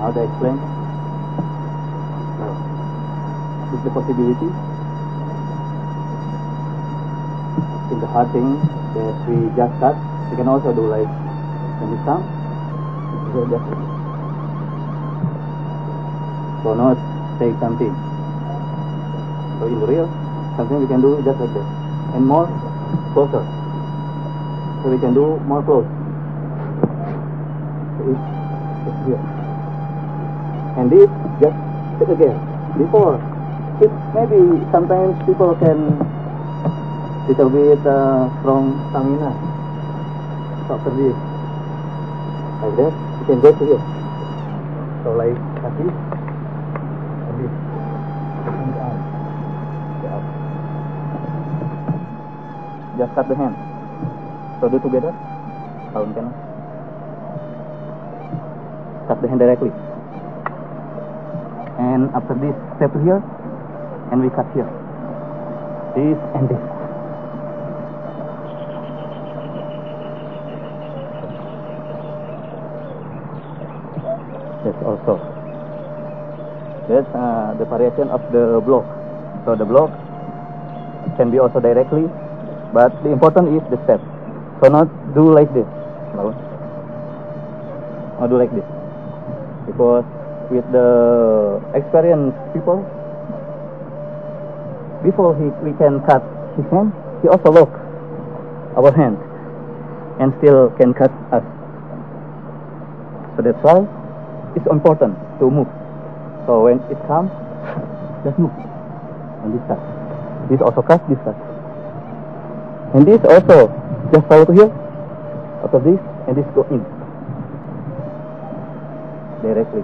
how to explain. It's the possibility in the hard thing that we just cut. We can also do like when it comes. So not take something. So in the real, something we can do just like that, and more closer. So we can do more close. So it's here. And this just sit again. Before, it maybe sometimes people can little bit strong stamina. So after this, like that, you can go to here. So like this, and this, and the arm. Just cut the hand. So do together. Count can. Cut the hand directly. And after this, step here, and we cut here. This and this. That's also. That's the variation of the block. So the block can be also directly, but the important is the step. So not do like this. Not do like this. Because with the experienced people, before we can cut his hand, he also look our hand and still can cut us. So that's why it's important to move. So when it comes, just move. And this cut. This also cut, this cut. And this also, just follow to here. After this, and this go in. Directly.